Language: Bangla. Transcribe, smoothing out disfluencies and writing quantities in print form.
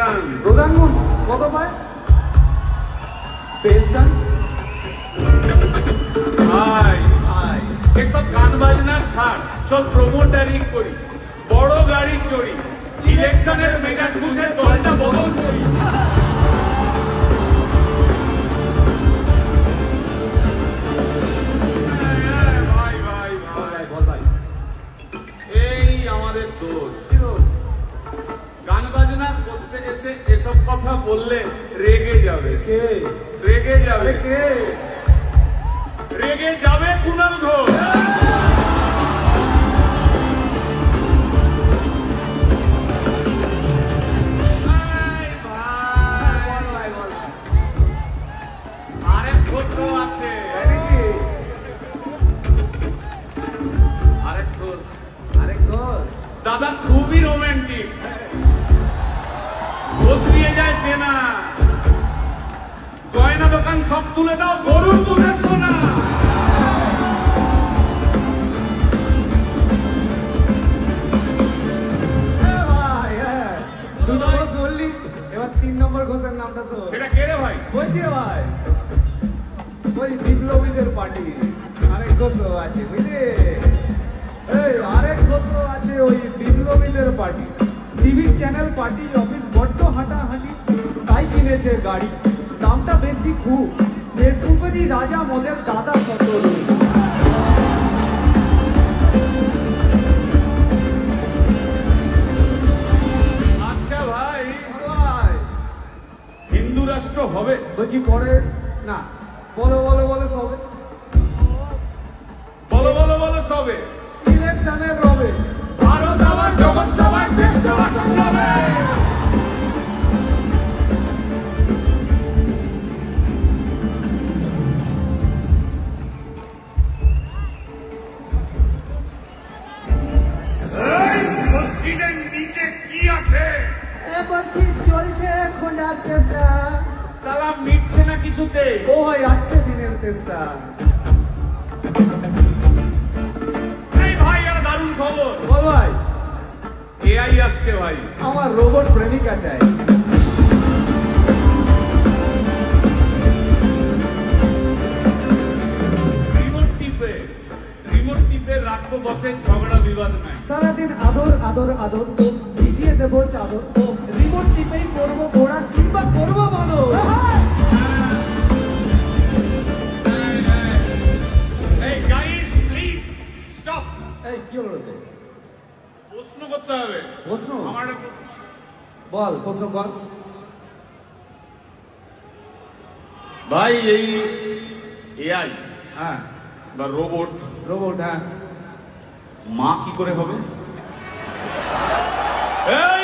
পেনশন। প্রধানমন্ত্রী কত পায় পেনশন? ভাই এসব গান বাজনা ছাড়, চল প্রমোটারি করি, বড় গাড়ি চড়ি, ইলেকশনের মেজাজ বুঝে দলটা বদল করি। এই আমাদের দোষ। গান বাজনা করতে এসে এসব কথা বললে রেগে যাবে। কে রেগে যাবে? কে রেগে যাবে? কুণাল ঘোষ। আরেক ঘোষ আছে, আরেক ঘোষ। দাদা খুবই রোমান্টিক, ঘোষ দিয়ে যায় চেনা, গয়না দোকান সব তুলে দাও, গরুর দুধের সোনা। এবার 3 নম্বর ঘোষের নামটা শোন। সেটা কে রে ভাই? বলছি ভাই ওই বিপ্লবীদের পার্টি আরেক ঘোষ আছে বুঝলি, এই আরেক ঘোষ আছে ওই বিপ্লবীদের party. TV channel party office বড্ড হাঁটাহাঁটি, তাই কিনেছে গাড়ি, দামটা বেশি খুব, ফেসবুকেরই রাজা মদের দাদা কত। আচ্ছা ভাই, হিন্দু রাষ্ট্র হবে? বলছি পরে না, বলো বলো বলো সবে, বলো বলো বলো সবে। ইলেকশনের রবে ভারত আমার জগৎ সভায় শ্রেষ্ঠ ভাষণ হবে। মসজিদের নিচে কি আছে? বলছি চলছে খোঁজার চেষ্টা। সালাম মিটছে না কিছুতে। ও ভাই আছে দিনের চেষ্টা। এই ভাই একটা দারুণ খবর। বল ভাই। এআই আসছে ভাই। আমার রোবট প্রেমিকা চাই। রিমোট টিপে রাখবো বসে, ঝগড়া বিবাদ নাই। সারাদিন আদর আদর আদর তো ভিজিয়ে দেবো চাদর তো, রিমোট টিপেই করবো ঘোড়া কিংবা করবো বলো। এই গাইস প্লিজ স্টপ। এই কি হলো তো? প্রশ্ন করতে হবে। প্রশ্ন? আমার একটা প্রশ্ন। বল প্রশ্ন কর ভাই। এই এআই হ্যাঁ বা রোবট, রোবট হ্যাঁ মা কি করে হবে? এই